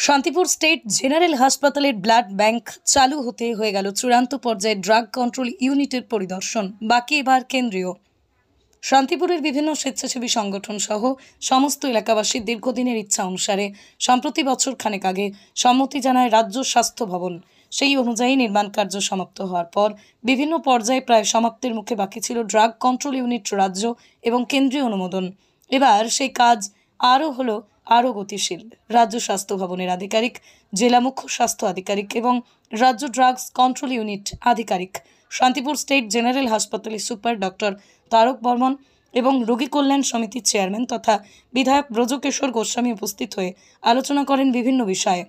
Shantipur state general হাসপাতালের blood bank চালু হতে হয়ে গেল চূড়ান্ত পর্যায়ে ড্রাগ কন্ট্রোল ইউনিটের পরিদর্শন। বাকি এবার কেন্দ্রীয়। শান্তিপুরের বিভিন্ন স্বেচ্ছাসেবী সংগঠন সহ সমস্ত এলাকাবাসীর দীর্ঘদিনের ইচ্ছা অনুসারে সম্প্রতি বছর খানেক আগে সম্মতি জানায় রাজ্য স্বাস্থ্য ভবন। সেই অনুযায়ী নির্মাণ কার্য সমাপ্ত হওয়ার পর বিভিন্ন পর্যায়ে প্রায় সমাপ্তির মুখে বাকি ছিল ড্রাগ কন্ট্রোল ইউনিট রাজ্য এবং কেন্দ্রীয় অনুমোদন। এবার সেই কাজ আরও গতিশীল। রাজ্য স্বাস্থ্য ভবনের আধিকারিক, জেলা মুখ্য স্বাস্থ্য আধিকারিক এবং রাজ্য ড্রাগস কন্ট্রোল ইউনিট আধিকারিক, শান্তিপুর স্টেট জেনারেল হাসপাতালের সুপার ডক্টর তারক বর্মন এবং রোগী কল্যাণ সমিতির চেয়ারম্যান তথা বিধায়ক ব্রজকিশোর গোস্বামী উপস্থিত হয়ে আলোচনা করেন বিভিন্ন বিষয়ে।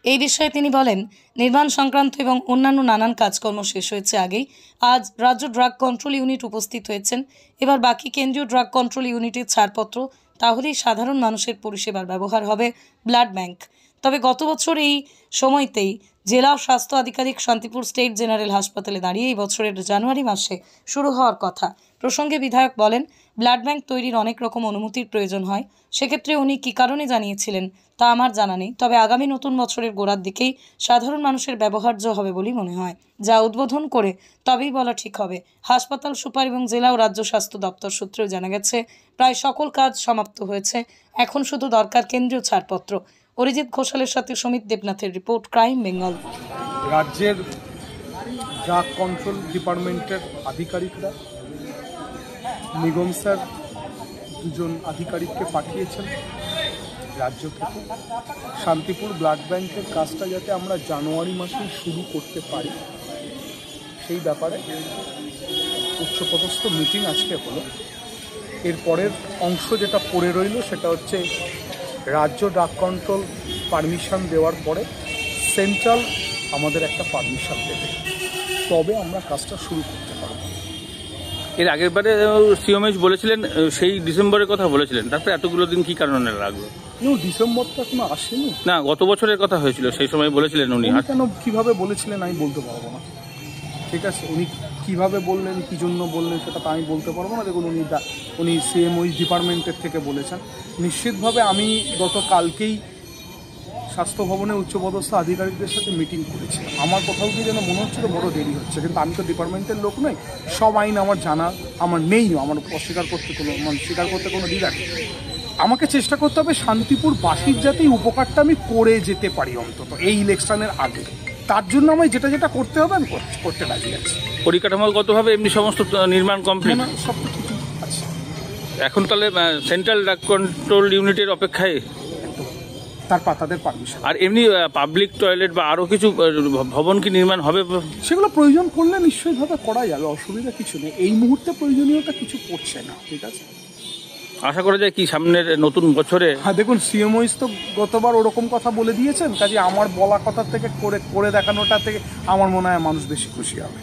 এই বিষয়ে তিনি বলেন, নির্মাণ সংক্রান্ত এবং অন্যান্য নানান কাজকর্ম শেষ হয়েছে আগেই। আজ রাজ্য ড্রাগ কন্ট্রোল ইউনিট উপস্থিত হয়েছেন। এবার বাকি কেন্দ্রীয় ড্রাগ কন্ট্রোল ইউনিটের ছাড়পত্র, তাহলেই সাধারণ মানুষের পরিষেবার ব্যবহার হবে ব্লাড ব্যাংক। তবে গত বছর এই সময়তেই জেলা স্বাস্থ্য আধিকারিক শান্তিপুর স্টেট জেনারেল হাসপাতালে দাঁড়িয়ে এই বছরের জানুয়ারি মাসে শুরু হওয়ার কথা। প্রসঙ্গে বিধায়ক বলেন, ব্লাড ব্যাংক তৈরির অনেক রকম অনুমতির প্রয়োজন হয়। সেক্ষেত্রে উনি কী কারণে জানিয়েছিলেন তা আমার জানা নেই, তবে আগামী নতুন বছরের গোড়ার দিকেই সাধারণ মানুষের ব্যবহার্য হবে বলেই মনে হয়। যা উদ্বোধন করে তবেই বলা ঠিক হবে। হাসপাতাল সুপার এবং জেলা ও রাজ্য স্বাস্থ্য দপ্তর সূত্রেও জানা গেছে, প্রায় সকল কাজ সমাপ্ত হয়েছে। এখন শুধু দরকার কেন্দ্রীয় ছাড়পত্র। অরিজিৎ ঘোষালের সাথে সমিত দেবনাথের রিপোর্ট, ক্রাইম বেঙ্গল। রাজ্যের ড্রাগ কন্ট্রোল ডিপার্টমেন্টের আধিকারিকরা নিগম স্যার দুজন আধিকারিককে পাঠিয়েছেন রাজ্য থেকে। শান্তিপুর ব্লাড ব্যাংকের কাজটা যাতে আমরা জানুয়ারি মাসে শুরু করতে পারি সেই ব্যাপারে উচ্চপদস্থ মিটিং আজকে হলো। এরপরের অংশ যেটা পড়ে রইল সেটা হচ্ছে রাজ্য ড্রাগ কন্ট্রোল পারমিশন দেওয়ার পরে সেন্ট্রাল আমাদের একটা পারমিশন দেবে, তবে আমরা কাজটা শুরু করতে পারব। এর আগের বারে সিএমএইচ বলেছিলেন সেই ডিসেম্বরের কথা বলেছিলেন, তারপরে এতগুলো দিন কি কারণে লাগলো? ডিসেম্বরটা এখনো আসেনি না, গত বছরের কথা হয়েছিল, সেই সময় বলেছিলেন উনি। কেন কীভাবে বলেছিলেন আমি বলতে পারবো না, ঠিক আছে? উনি কীভাবে বললেন, কী জন্য বললেন সেটা তো আমি বলতে পারবো না। দেখুন, উনি সিএমওই ডিপার্টমেন্টের থেকে বলেছেন। নিশ্চিতভাবে আমি গতকালকেই স্বাস্থ্য ভবনে উচ্চপদস্থ আধিকারিকদের সাথে মিটিং করেছি। আমার কোথাও কি যেন মনে হচ্ছিল বড় দেরি হচ্ছে, কিন্তু আমি তো ডিপার্টমেন্টের লোক নই, সব আইন আমার জানা আমার নেই, আমার স্বীকার করতে কোনো দ্বিধা নেই। আমাকে চেষ্টা করতে হবে শান্তিপুরবাসীর যাতে উপকারটা আমি করে যেতে পারি অন্তত এই ইলেকশনের আগে। তার জন্য আমায় যেটা করতে হবে আমি করতে রাজি আছি। পরিকাঠামোগতভাবে এমনি সমস্ত নির্মাণ কমপ্লিট, সব তো ঠিকই আছে। এখন তাহলে সেন্ট্রাল ড্রাগ কন্ট্রোল ইউনিটের অপেক্ষায় তাদের পারমিশন। আর এমনি পাবলিক টয়লেট বা আরও কিছু ভবন কি নির্মাণ হবে? সেগুলো প্রয়োজন পড়লে নিশ্চয়ইভাবে করা যাবে, অসুবিধা কিছু নেই। এই মুহূর্তে প্রয়োজনীয়তা কিছু পড়ছে না, ঠিক আছে? আশা করা যায় কি সামনের নতুন বছরে। হ্যাঁ, দেখুন, সিএমওইস তো গতবার ওরকম কথা বলে দিয়েছেন, কাজে আমার বলা কথা থেকে করে দেখানোটা থেকে আমার মনে হয় মানুষ বেশি খুশি হবে।